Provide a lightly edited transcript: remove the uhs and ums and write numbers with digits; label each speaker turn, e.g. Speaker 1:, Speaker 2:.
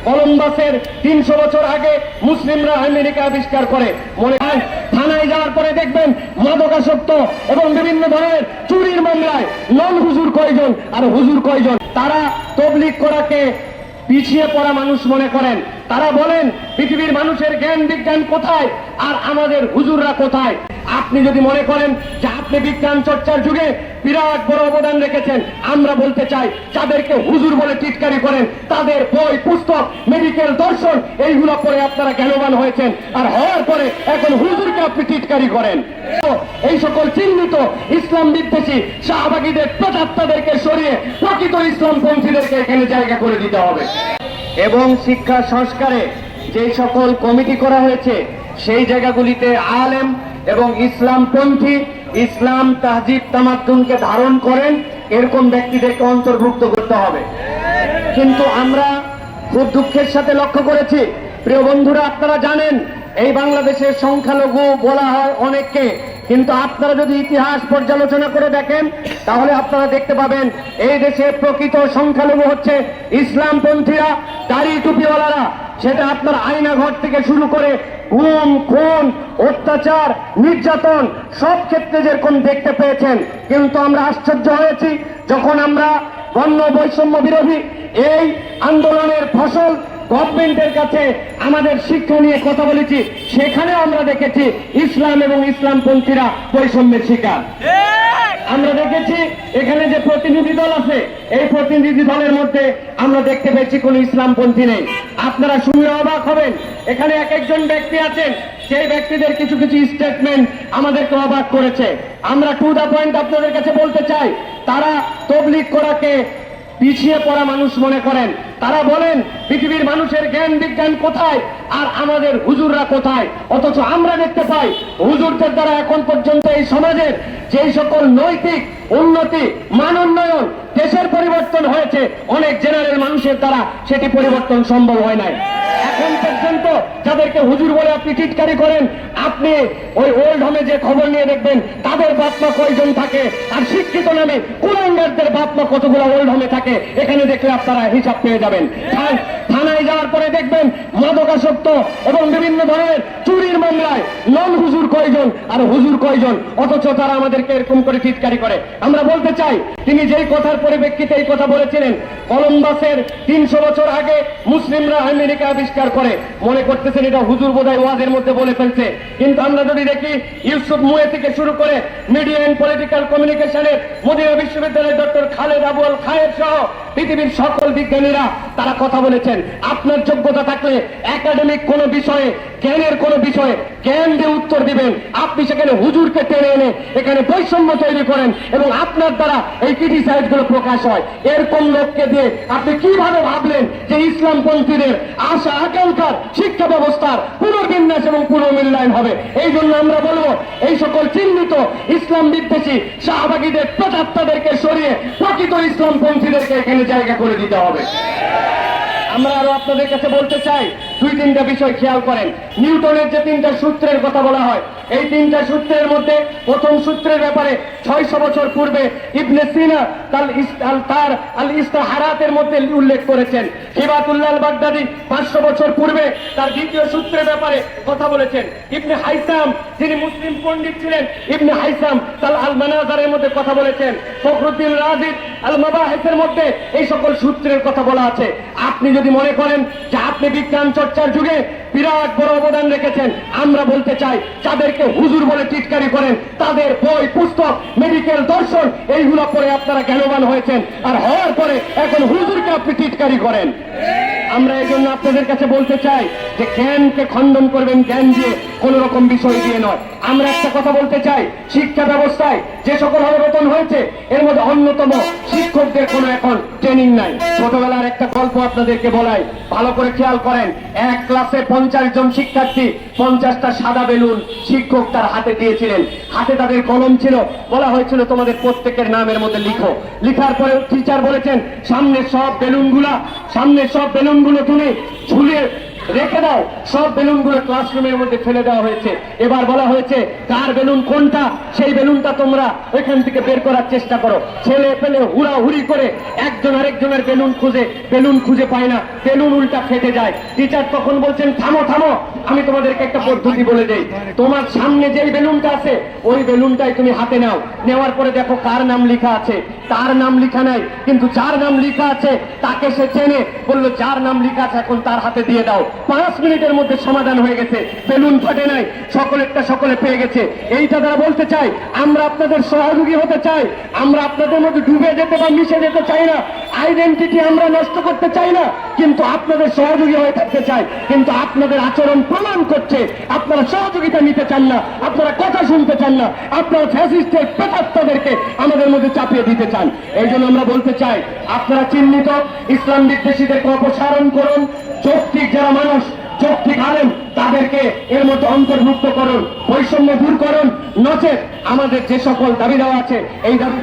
Speaker 1: কলম্বাসের 300 বছর আগে মুসলিমরা আমেরিকা আবিষ্কার করে। মনে হয় থানায় যাওয়ার পরে দেখবেন মাদকাসক্ত এবং বিভিন্ন ধরনের চুরির মামলায় নন হুজুর কয়জন আর হুজুর কয়জন। তারা তবলিগ করাকে পিছিয়ে পড়া মানুষ মনে করেন। তারা বলেন পৃথিবীর মানুষের জ্ঞান বিজ্ঞান কোথায় আর আমাদের হুজুররা কোথায়। আপনি যদি মনে করেন যে আপনি বিজ্ঞান চর্চার যুগে বিরাট বড় অবদান রেখেছেন, আমরা বলতে চাই যাদেরকে হুজুর বলে টিটকারি করেন তাদের বই পুস্তক মেডিকেল দর্শন এইগুলো পড়ে আপনারা জ্ঞানবান হয়েছেন, আর হওয়ার পরে এখন হুজুরকে আপনি টিটকারি করেন। এই সকল চিহ্নিত ইসলাম বিদ্বেষী শাহবাগীদের প্রেতাত্মাদেরকে সরিয়ে প্রকৃত ইসলামপন্থীদেরকে এখানে জায়গা করে দিতে হবে। এবং শিক্ষা সংস্কারে যে সকল কমিটি করা হয়েছে সেই জায়গাগুলিতে আলেম এবং ইসলামপন্থী ইসলাম তাহজিব তামাদ্দুনকে ধারণ করেন এরকম ব্যক্তিদেরকে অন্তর্ভুক্ত করতে হবে। কিন্তু আমরা খুব দুঃখের সাথে লক্ষ্য করেছি, প্রিয় বন্ধুরা, আপনারা জানেন এই বাংলাদেশের সংখ্যালঘু বলা হয় অনেককে, কিন্তু আপনারা যদি ইতিহাস পর্যালোচনা করে দেখেন তাহলে আপনারা দেখতে পাবেন এই দেশে প্রকৃত সংখ্যালঘু হচ্ছে ইসলামপন্থীরা, দাড়ি টুপিওয়ালারা। সেটা আপনার আয়নাঘর থেকে শুরু করে গুম খুন অত্যাচার নির্যাতন সব ক্ষেত্রে যেরকম দেখতে পেয়েছেন। কিন্তু আমরা আশ্চর্য হয়েছি যখন আমরা বর্ণ বৈষম্য বিরোধী এই আন্দোলনের ফসল গভর্নমেন্টের কাছে আমাদের শিক্ষা নিয়ে কথা বলেছি, সেখানে আমরা দেখেছি ইসলাম এবং ইসলামপন্থীরা বৈষম্যের শিকার। আমরা দেখেছি এখানে যে প্রতিনিধি দল আছে এই প্রতিনিধি দলের মধ্যে আমরা দেখতে পেয়েছি কোন ইসলামপন্থী নেই। আপনারা শুনে অবাক হবেন, এখানে এক একজন ব্যক্তি আছেন সেই ব্যক্তিদের কিছু কিছু স্টেটমেন্ট আমাদেরকে অবাক করেছে। আমরা টু দা পয়েন্ট আপনাদের কাছে বলতে চাই, তারা তবলিগ করাকে পিছিয়ে পড়া মানুষ মনে করেন। তারা বলেন পৃথিবীর মানুষের জ্ঞান বিজ্ঞান কোথায় আর আমাদের হুজুররা কোথায়। অথচ আমরা দেখতে পাই হুজুরদের দ্বারা এখন পর্যন্ত এই সমাজের যে সকল নৈতিক উন্নতি মান উন্নয়ন দেশের পরিবর্তন হয়েছে, অনেক জেনারেল মানুষের দ্বারা সেটি পরিবর্তন সম্ভব হয় নাই। এখন পর্যন্ত যাদেরকে হুজুর বলে আপনি টিটকারি করেন, আপনি ওই ওল্ড হোমে যে খবর নিয়ে দেখবেন তাদের বাপমা কয়জন থাকে আর শিক্ষিত নামে কুলাঙ্গারদের বাপমা কতগুলো ওল্ড হোমে থাকে, এখানে দেখলে আপনারা হিসাব পেয়ে যাবেন। থানায় যাওয়ার পরে দেখবেন মাদকাসক্ত এবং বিভিন্ন ধরনের চুরির মামলায় নন হুজুর কয়জন আর হুজুর কয়জন, অথচ তারা আমাদেরকে এরকম করে টিটকারি করে। আমরা বলতে চাই তিনি যেই কথার পরিপ্রেক্ষিতে এই কথা বলেছিলেন, কলম্বাসের 300 বছর আগে মুসলিমরা আমেরিকা আবিষ্কার করে, মনে করতেছেন এটা হুজুর বোধহয় ওয়াজের মধ্যে বলে ফেলছে। কিন্তু আমরা যদি দেখি ইউসুফ মুয়ে থেকে শুরু করে মিডিয়া এন্ড পলিটিক্যাল কমিউনিকেশনের মদিনা বিশ্ববিদ্যালয়ের ডক্টর খালেদ আবু আল খায়ের সহ পৃথিবীর সকল বিজ্ঞানীরা তারা কথা বলেছেন। আপনার যোগ্যতা থাকলে একাডেমিক কোনো বিষয়ে জ্ঞানের কোনো বিষয়ে জ্ঞান দিয়ে উত্তর দিবেন। আপনি সেখানে হুজুরকে টেনে এনে এখানে বৈষম্য তৈরি করেন এবং আপনার দ্বারা এই ক্রিটিসাইজ গুলো প্রকাশ হয়। এরকম লোককে দিয়ে আপনি কিভাবে ভাবলেন যে ইসলামপন্থীদের আশা আকাঙ্ক্ষার শিক্ষা ব্যবস্থার পুনর্বিন্যাস এবং পুনর্মূল্যায়ন হবে? এই জন্য আমরা বলবো এই সকল চিহ্নিত ইসলাম বিদ্বেষী শাহবাগীদের প্রেতাত্মাদেরকে সরিয়ে প্রকৃত ইসলামপন্থীদেরকে এখানে জায়গা করে দিতে হবে। আমরা আরো আপনাদের কাছে বলতে চাই, দুই তিনটা বিষয় খেয়াল করেন। নিউটনের যে 3টা সূত্রের কথা বলা হয়, এই 3টা সূত্রের মধ্যে প্রথম সূত্রের ব্যাপারে 600 বছর পূর্বে ইবনে সিনা তার আল ইস্তাহারাতের মধ্যে উল্লেখ করেছেন। হিবাতুল্লাহ আল বাগদাদি 500 বছর পূর্বে তার দ্বিতীয় সূত্রের ব্যাপারে কথা বলেছেন। ইবনে হাইসাম যিনি মুসলিম পণ্ডিত ছিলেন, ইবনে হাইসাম তার আল মানাজারের মধ্যে কথা বলেছেন। ফখরুদ্দিন রাজিদ আল মাবাহিসের মধ্যে এই সকল সূত্রের কথা বলা আছে। আপনি যদি মনে করেন যে আপনি বিজ্ঞান চর্চার যুগে বিরাট বড় অবদান রেখেছেন, আমরা বলতে চাই যাদেরকে হুজুর বলে টিটকারি করেন তাদের বই পুস্তক মেডিকেল দর্শন এইগুলো পড়ে আপনারা জ্ঞানবান হয়েছেন, আর হওয়ার পরে এখন হুজুরকে আপনি টিটকারি করেন। আমরা এই জন্য আপনাদের কাছে বলতে চাই যে জ্ঞানকে খণ্ডন করবেন জ্ঞান দিয়ে, কোন রকম বিষয় দিয়ে নয়। আমরা একটা কথা বলতে চাই, শিক্ষা ব্যবস্থায় যে সকল অবগতন হয়েছে এর মধ্যে অন্যতম শিক্ষকদের কোনো এখন ট্রেনিং নাই। ছোটবেলার একটা গল্প আপনাদেরকে বলাই, ভালো করে খেয়াল করেন। এক ক্লাসে 50 জন শিক্ষার্থী, 50টা সাদা বেলুন শিক্ষক তার হাতে দিয়েছিলেন। হাতে তাদের কলম ছিল, বলা হয়েছিল তোমাদের প্রত্যেকের নামের মধ্যে লিখো। লিখার পরে টিচার বলেছেন সামনের সব বেলুনগুলো তুমি ঝুলিয়ে রেখে দাও। সব বেলুনগুলো ক্লাসরুমের মধ্যে ফেলে দেওয়া হয়েছে। এবার বলা হয়েছে কার বেলুন কোনটা, সেই বেলুনটা তোমরা ওইখান থেকে বের করার চেষ্টা করো। ছেলে পেলে হুড়াহুড়ি করে একজন আরেকজনের বেলুন খুঁজে পায় না, বেলুন উল্টা ফেটে যায়। টিচার তখন বলছেন থামো থামো, আমি তোমাদেরকে একটা পদ্ধতি বলে দেই। তোমার সামনে যেই বেলুনটা আছে ওই বেলুনটাই তুমি হাতে নাও, নেওয়ার পরে দেখো কার নাম লেখা আছে। তার নাম লেখা নাই, কিন্তু যার নাম লেখা আছে তাকে সে চেনে। বললো যার নাম লেখা আছে এখন তার হাতে দিয়ে দাও। 5 মিনিটের মধ্যে সমাধান হয়ে গেছে, বেলুন ফাটে নাই, সকলেরটা সকলে পেয়ে গেছে। এইটা দ্বারা বলতে চাই আমরা আপনাদের সহযোগী হতে চাই, আমরা আপনাদের মধ্যে ডুবে যেতে বা মিশে যেতে চাই না, আইডেন্টিটি আমরা নষ্ট করতে চাই না, কিন্তু আপনাদের সহযোগী হয়ে থাকতে চাই। কিন্তু আপনাদের আচরণ প্রমাণ করছে আপনারা সহযোগিতা নিতে চান না, আপনারা কথা শুনতে চান না, আপনারা ফ্যাসিস্টের প্রেতাত্মাদেরকে আমাদের মধ্যে চাপিয়ে দিতে চান। এই জন্য আমরা বলতে চাই আপনারা চিহ্নিত ইসলাম বিদ্বেষীদেরকে অপসারণ করুন, যৌক্তিক যারা মানুষ, যৌক্তিক আলেম তাদেরকে এর মধ্যে অন্তর্ভুক্ত করুন, বৈষম্য দূর করুন। নচেত আমাদের যে সকল দাবি দেওয়া আছে এই দাবি